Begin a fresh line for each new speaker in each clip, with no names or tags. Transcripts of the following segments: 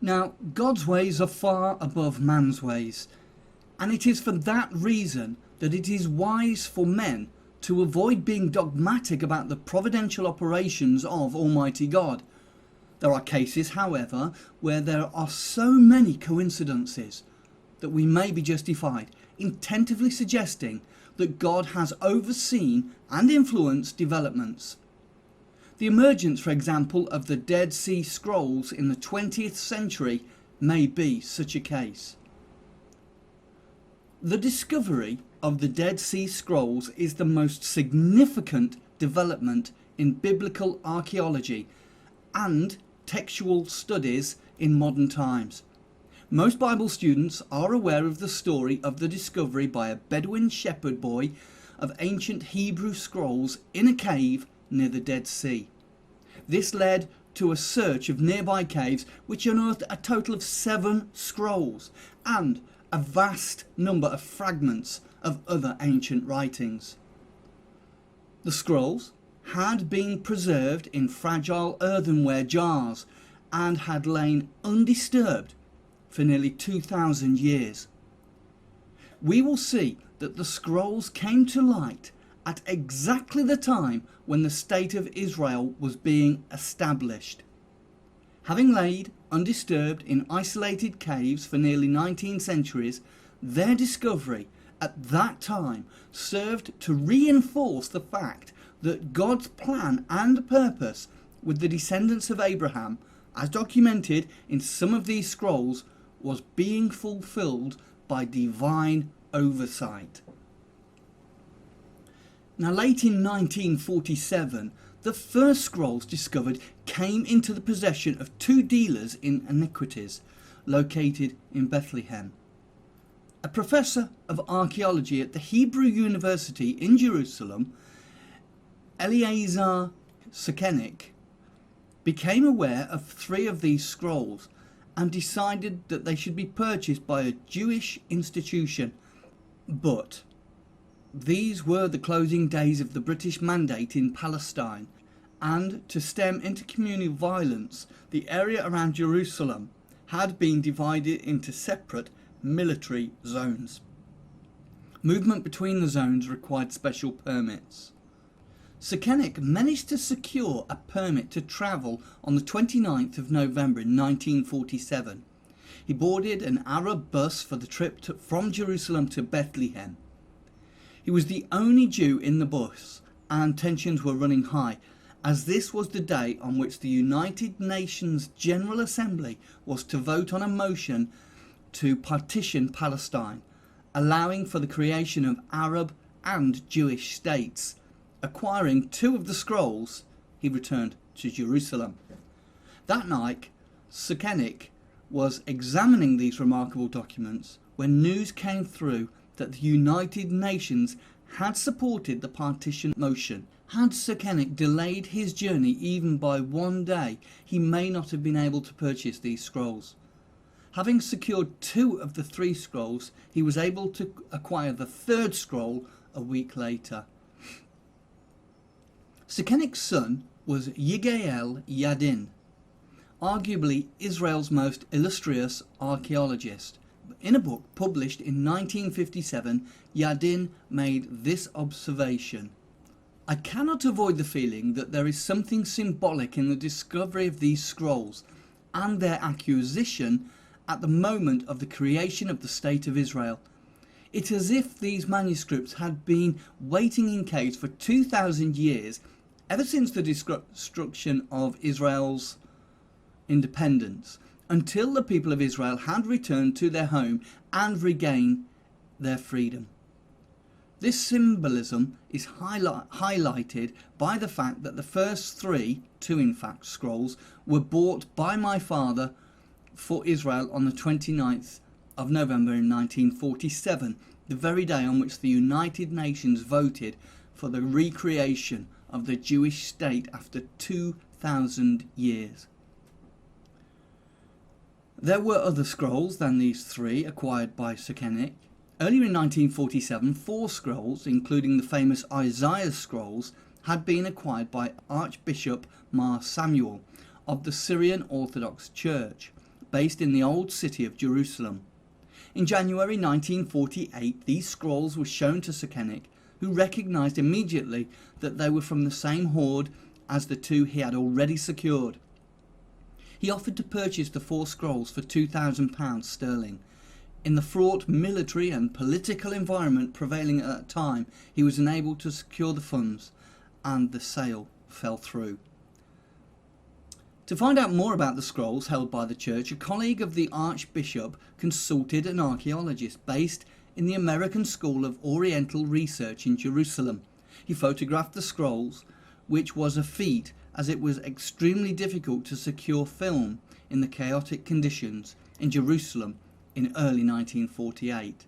Now, God's ways are far above man's ways, and it is for that reason that it is wise for men to avoid being dogmatic about the providential operations of Almighty God. There are cases, however, where there are so many coincidences that we may be justified in tentatively suggesting that God has overseen and influenced developments. The emergence, for example, of the Dead Sea Scrolls in the 20th century may be such a case. The discovery of the Dead Sea Scrolls is the most significant development in biblical archaeology and textual studies in modern times. Most Bible students are aware of the story of the discovery by a Bedouin shepherd boy of ancient Hebrew scrolls in a cave near the Dead Sea. This led to a search of nearby caves which unearthed a total of 7 scrolls and a vast number of fragments of other ancient writings. The scrolls had been preserved in fragile earthenware jars and had lain undisturbed for nearly 2,000 years. We will see that the scrolls came to light at exactly the time when the state of Israel was being established. Having laid undisturbed in isolated caves for nearly 19 centuries, their discovery at that time served to reinforce the fact that God's plan and purpose with the descendants of Abraham, as documented in some of these scrolls, was being fulfilled by divine oversight. Now, late in 1947, the first scrolls discovered came into the possession of 2 dealers in antiquities located in Bethlehem. A professor of archaeology at the Hebrew University in Jerusalem, Eliezer Sekenik, became aware of 3 of these scrolls and decided that they should be purchased by a Jewish institution. But these were the closing days of the British Mandate in Palestine, and to stem intercommunal violence, the area around Jerusalem had been divided into separate military zones. Movement between the zones required special permits. Sekenik managed to secure a permit to travel on the 29th of November in 1947. He boarded an Arab bus for the trip from Jerusalem to Bethlehem. He was the only Jew in the bus, and tensions were running high, as this was the day on which the United Nations General Assembly was to vote on a motion to partition Palestine, allowing for the creation of Arab and Jewish states. Acquiring 2 of the scrolls, he returned to Jerusalem. That night, Sekenik was examining these remarkable documents when news came through that the United Nations had supported the partition motion. Had Sekenik delayed his journey even by 1 day, he may not have been able to purchase these scrolls. Having secured 2 of the 3 scrolls, he was able to acquire the 3rd scroll a week later. Sekenik's son was Yigael Yadin, arguably Israel's most illustrious archaeologist. In a book published in 1957, Yadin made this observation: "I cannot avoid the feeling that there is something symbolic in the discovery of these scrolls and their acquisition at the moment of the creation of the State of Israel. It's as if these manuscripts had been waiting in caves for 2,000 years, ever since the destruction of Israel's independence, until the people of Israel had returned to their home and regained their freedom." This symbolism is highlighted by the fact that the first 2 in fact, scrolls were bought by my father for Israel on the 29th of November in 1947, the very day on which the United Nations voted for the recreation of the Jewish state after 2,000 years. There were other scrolls than these 3 acquired by Sekenik. Earlier in 1947, 4 scrolls, including the famous Isaiah scrolls, had been acquired by Archbishop Mar Samuel of the Syrian Orthodox Church. based in the old city of Jerusalem. In January 1948, these scrolls were shown to Sekenic, who recognised immediately that they were from the same hoard as the two he had already secured. He offered to purchase the 4 scrolls for £2,000 sterling. In the fraught military and political environment prevailing at that time, he was unable to secure the funds, and the sale fell through. To find out more about the scrolls held by the church, a colleague of the Archbishop consulted an archaeologist based in the American School of Oriental Research in Jerusalem. He photographed the scrolls, which was a feat as it was extremely difficult to secure film in the chaotic conditions in Jerusalem in early 1948.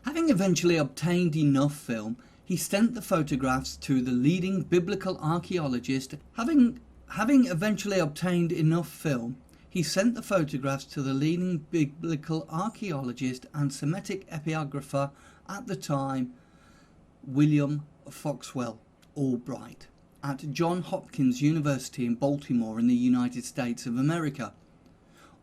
Having eventually obtained enough film, he sent the photographs to the leading biblical archaeologist. Having eventually obtained enough film, he sent the photographs to the leading biblical archaeologist and Semitic epigrapher at the time, William Foxwell Albright, at Johns Hopkins University in Baltimore in the United States of America.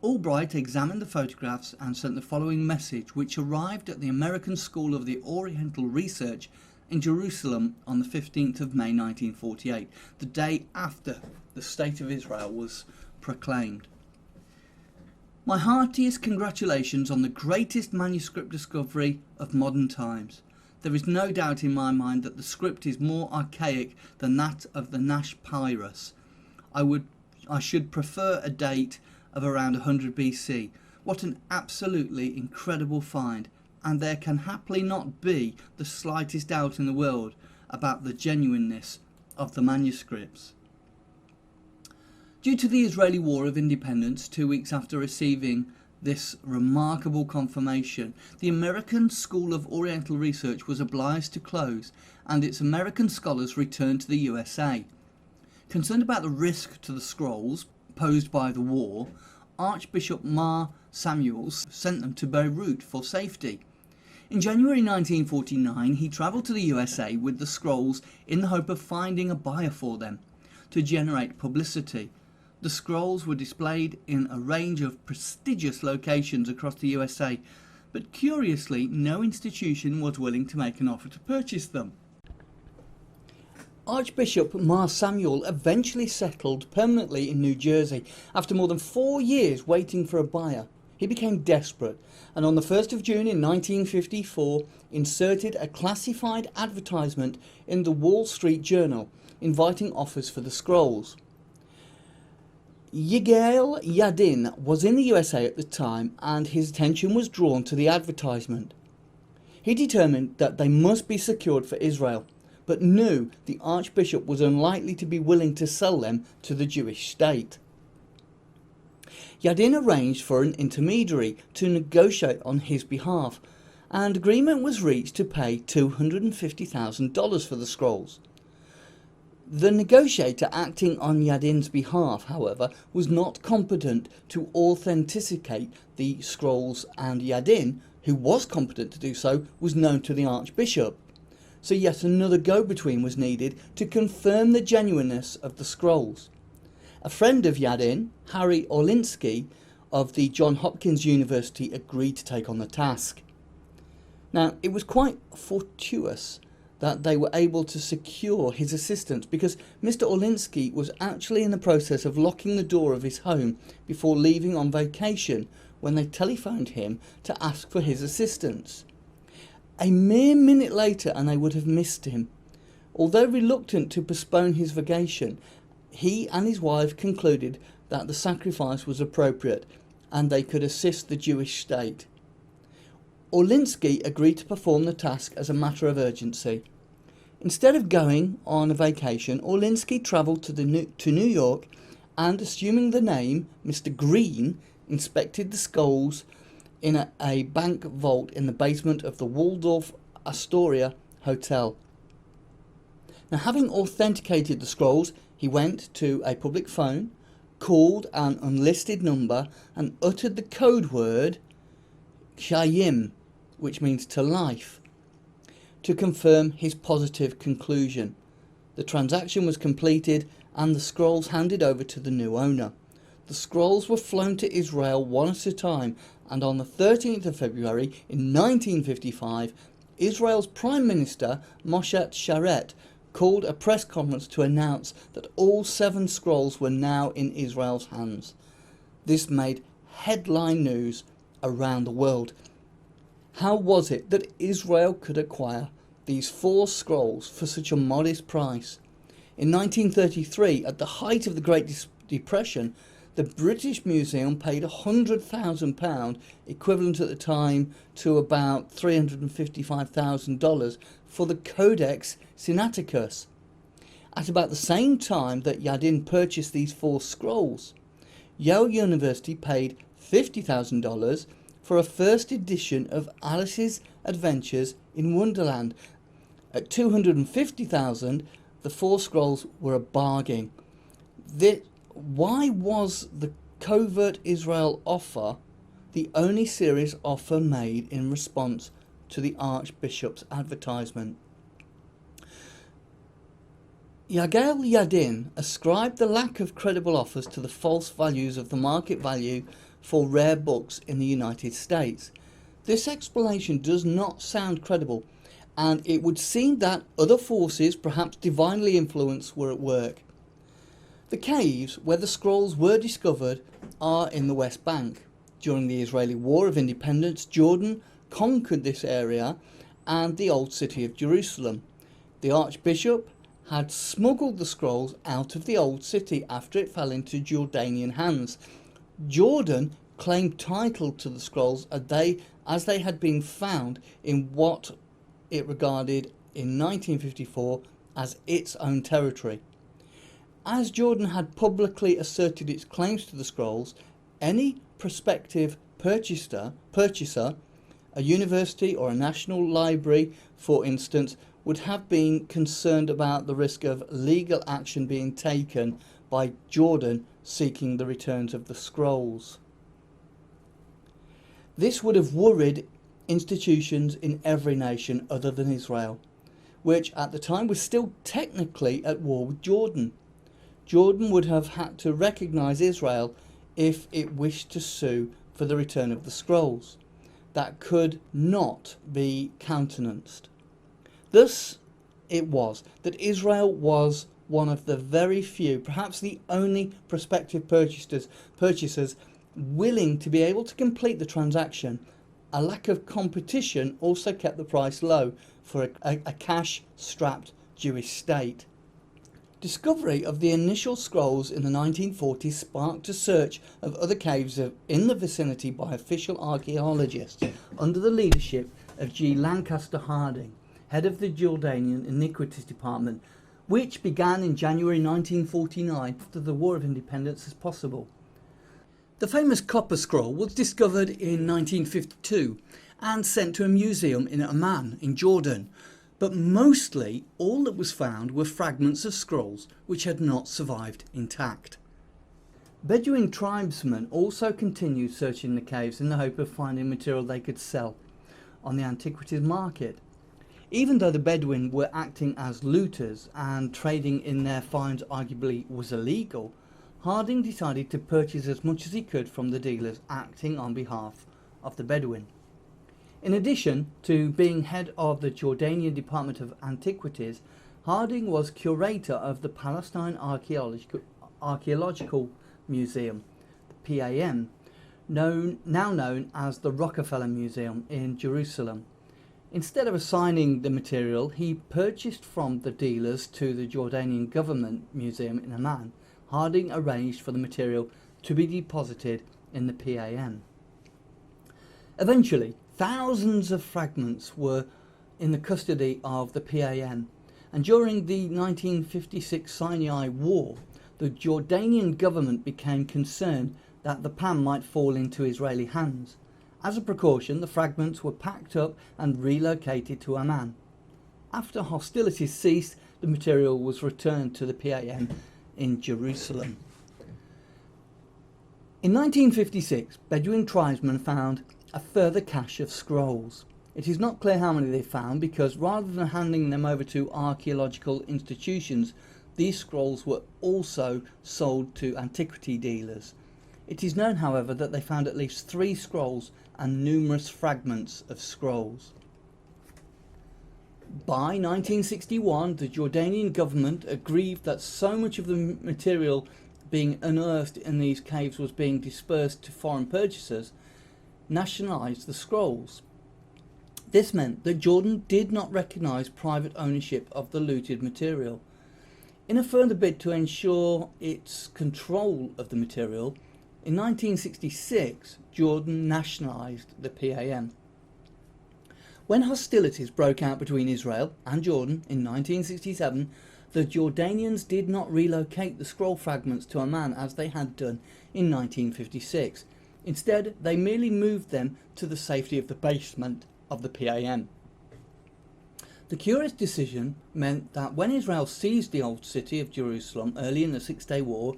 Albright examined the photographs and sent the following message, which arrived at the American School of the Oriental Research in Jerusalem on the 15th of May 1948, the day after the State of Israel was proclaimed. My heartiest congratulations on the greatest manuscript discovery of modern times. There is no doubt in my mind that the script is more archaic than that of the Nash Papyrus. I should prefer a date of around 100 BC. What an absolutely incredible find, and there can happily not be the slightest doubt in the world about the genuineness of the manuscripts. Due to the Israeli War of Independence, 2 weeks after receiving this remarkable confirmation, the American School of Oriental Research was obliged to close, and its American scholars returned to the USA. Concerned about the risk to the scrolls posed by the war, Archbishop Mar Samuels sent them to Beirut for safety. In January 1949, he travelled to the USA with the scrolls in the hope of finding a buyer for them. To generate publicity, the scrolls were displayed in a range of prestigious locations across the USA, but curiously, no institution was willing to make an offer to purchase them. Archbishop Mar Samuel eventually settled permanently in New Jersey after more than 4 years waiting for a buyer. He became desperate, and on the 1st of June in 1954 inserted a classified advertisement in the Wall Street Journal inviting offers for the scrolls. Yigael Yadin was in the USA at the time, and his attention was drawn to the advertisement. He determined that they must be secured for Israel, but knew the Archbishop was unlikely to be willing to sell them to the Jewish state. Yadin arranged for an intermediary to negotiate on his behalf, and agreement was reached to pay $250,000 for the scrolls. The negotiator acting on Yadin's behalf, however, was not competent to authenticate the scrolls, and Yadin, who was competent to do so, was known to the Archbishop. So yet another go-between was needed to confirm the genuineness of the scrolls. A friend of Yadin, Harry Orlinsky of the Johns Hopkins University, agreed to take on the task. Now, it was quite fortuitous that they were able to secure his assistance, because Mr. Orlinsky was actually in the process of locking the door of his home before leaving on vacation when they telephoned him to ask for his assistance. A mere minute later and they would have missed him. Although reluctant to postpone his vacation, he and his wife concluded that the sacrifice was appropriate and they could assist the Jewish state. Orlinsky agreed to perform the task as a matter of urgency. Instead of going on a vacation, Orlinsky travelled to New York and, assuming the name Mr. Green, inspected the scrolls in a bank vault in the basement of the Waldorf Astoria Hotel. Now, having authenticated the scrolls, he went to a public phone, called an unlisted number and uttered the code word Chayim, which means to life, to confirm his positive conclusion. The transaction was completed and the scrolls handed over to the new owner. The scrolls were flown to Israel one at a time, and on the 13th of February in 1955, Israel's Prime Minister Moshe Sharet called a press conference to announce that all 7 scrolls were now in Israel's hands. This made headline news around the world. How was it that Israel could acquire these 4 scrolls for such a modest price? In 1933, at the height of the Great Depression, the British Museum paid £100,000, equivalent at the time to about $355,000, for the Codex Sinaiticus. At about the same time that Yadin purchased these 4 scrolls, Yale University paid $50,000 for a first edition of Alice's Adventures in Wonderland. At $250,000, the 4 scrolls were a bargain. Why was the covert Israel offer the only serious offer made in response to the Archbishop's advertisement? Yagal Yadin ascribed the lack of credible offers to the false values of the market value for rare books in the United States. This explanation does not sound credible, and it would seem that other forces, perhaps divinely influenced, were at work. The caves where the scrolls were discovered are in the West Bank. During the Israeli War of Independence, Jordan conquered this area and the old city of Jerusalem. The Archbishop had smuggled the scrolls out of the old city after it fell into Jordanian hands. Jordan claimed title to the scrolls as they had been found in what it regarded in 1954 as its own territory. As Jordan had publicly asserted its claims to the scrolls, any prospective purchaser, a university or a national library, for instance, would have been concerned about the risk of legal action being taken by Jordan seeking the returns of the scrolls. This would have worried institutions in every nation other than Israel, which at the time was still technically at war with Jordan. Jordan would have had to recognise Israel if it wished to sue for the return of the scrolls. That could not be countenanced. Thus it was that Israel was one of the very few, perhaps the only prospective purchasers willing to be able to complete the transaction. A lack of competition also kept the price low for a cash-strapped Jewish state. Discovery of the initial scrolls in the 1940s sparked a search of other caves in the vicinity by official archaeologists under the leadership of G. Lancaster Harding, head of the Jordanian Iniquities Department, which began in January 1949 after the War of Independence as possible. The famous copper scroll was discovered in 1952 and sent to a museum in Amman in Jordan, but mostly all that was found were fragments of scrolls which had not survived intact. Bedouin tribesmen also continued searching the caves in the hope of finding material they could sell on the antiquities market. Even though the Bedouin were acting as looters and trading in their finds arguably was illegal, Harding decided to purchase as much as he could from the dealers acting on behalf of the Bedouin. In addition to being head of the Jordanian Department of Antiquities, Harding was curator of the Palestine Archaeological Museum, the PAM, now known as the Rockefeller Museum in Jerusalem. Instead of assigning the material, he purchased from the dealers to the Jordanian Government Museum in Amman. Harding arranged for the material to be deposited in the PAM. Eventually, thousands of fragments were in the custody of the PAM, and during the 1956 Sinai War, the Jordanian government became concerned that the PAM might fall into Israeli hands. As a precaution, the fragments were packed up and relocated to Amman. After hostilities ceased, the material was returned to the PAM in Jerusalem. In 1956, Bedouin tribesmen found a further cache of scrolls. It is not clear how many they found because rather than handing them over to archaeological institutions, these scrolls were also sold to antiquity dealers. It is known, however, that they found at least 3 scrolls and numerous fragments of scrolls. By 1961, the Jordanian government, aggrieved that so much of the material being unearthed in these caves was being dispersed to foreign purchasers, nationalised the scrolls. This meant that Jordan did not recognise private ownership of the looted material. In a further bid to ensure its control of the material, in 1966, Jordan nationalised the PAM. When hostilities broke out between Israel and Jordan in 1967, the Jordanians did not relocate the scroll fragments to Amman as they had done in 1956. Instead, they merely moved them to the safety of the basement of the PAM. The curious decision meant that when Israel seized the old city of Jerusalem early in the Six-Day War,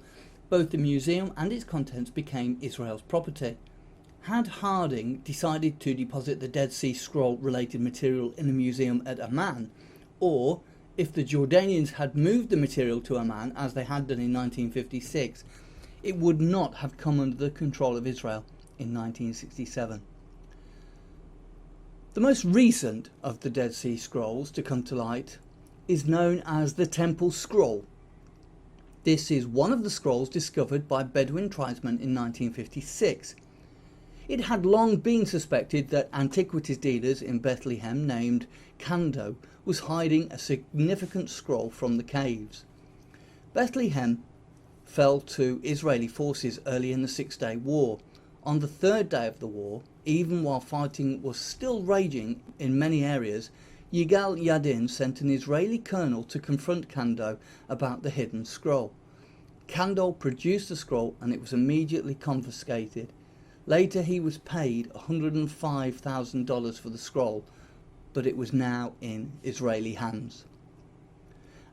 both the museum and its contents became Israel's property. Had Harding decided to deposit the Dead Sea Scroll related material in a museum at Amman, or if the Jordanians had moved the material to Amman as they had done in 1956, it would not have come under the control of Israel in 1967. The most recent of the Dead Sea Scrolls to come to light is known as the Temple Scroll. This is one of the scrolls discovered by Bedouin tribesmen in 1956. It had long been suspected that antiquities dealers in Bethlehem named Kando was hiding a significant scroll from the caves. Bethlehem fell to Israeli forces early in the Six-Day War. On the 3rd day of the war, even while fighting was still raging in many areas, Yigal Yadin sent an Israeli colonel to confront Kando about the hidden scroll. Kando produced the scroll and it was immediately confiscated. Later he was paid $105,000 for the scroll, but it was now in Israeli hands.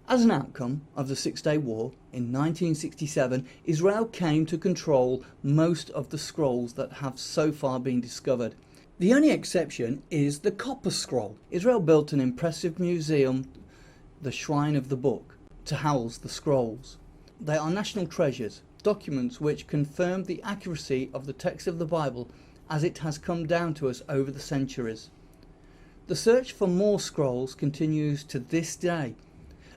As an outcome of the Six-Day War, in 1967, Israel came to control most of the scrolls that have so far been discovered. The only exception is the Copper Scroll. Israel built an impressive museum, the Shrine of the Book, to house the scrolls. They are national treasures, documents which confirm the accuracy of the text of the Bible as it has come down to us over the centuries. The search for more scrolls continues to this day.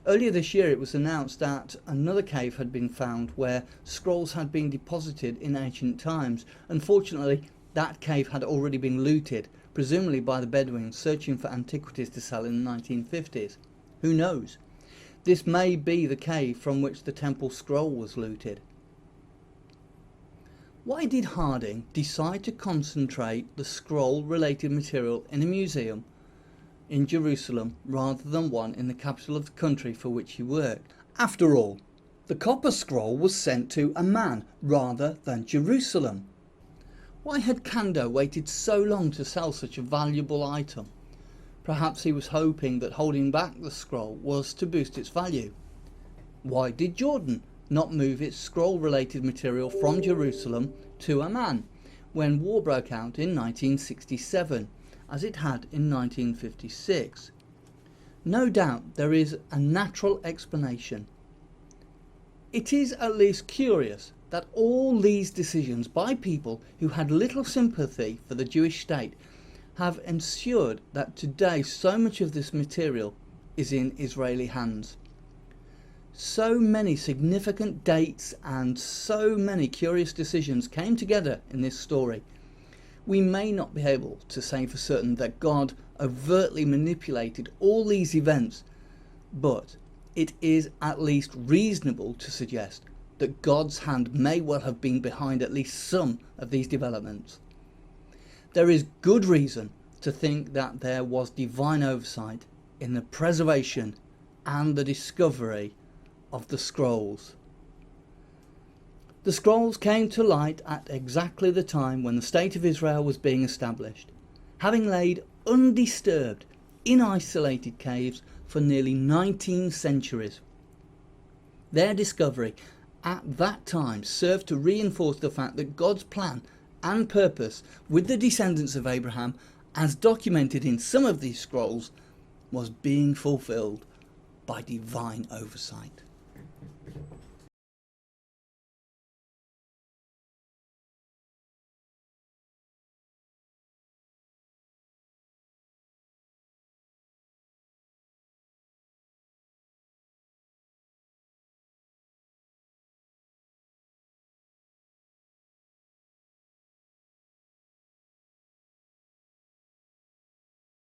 Earlier this year it was announced that another cave had been found where scrolls had been deposited in ancient times. Unfortunately, that cave had already been looted, presumably by the Bedouins searching for antiquities to sell in the 1950s. Who knows? This may be the cave from which the Temple Scroll was looted. Why did Harding decide to concentrate the scroll-related material in a museum in Jerusalem rather than one in the capital of the country for which he worked? After all, the Copper Scroll was sent to Amman rather than Jerusalem. Why had Kando waited so long to sell such a valuable item? Perhaps he was hoping that holding back the scroll was to boost its value. Why did Jordan not move its scroll-related material from Jerusalem to Amman when war broke out in 1967, as it had in 1956? No doubt there is a natural explanation. It is at least curious that all these decisions by people who had little sympathy for the Jewish state have ensured that today so much of this material is in Israeli hands. So many significant dates and so many curious decisions came together in this story. We may not be able to say for certain that God overtly manipulated all these events, but it is at least reasonable to suggest that God's hand may well have been behind at least some of these developments. There is good reason to think that there was divine oversight in the preservation and the discovery of the scrolls. The scrolls came to light at exactly the time when the state of Israel was being established, having laid undisturbed in isolated caves for nearly 19 centuries. Their discovery at that time served to reinforce the fact that God's plan and purpose with the descendants of Abraham, as documented in some of these scrolls, was being fulfilled by divine oversight.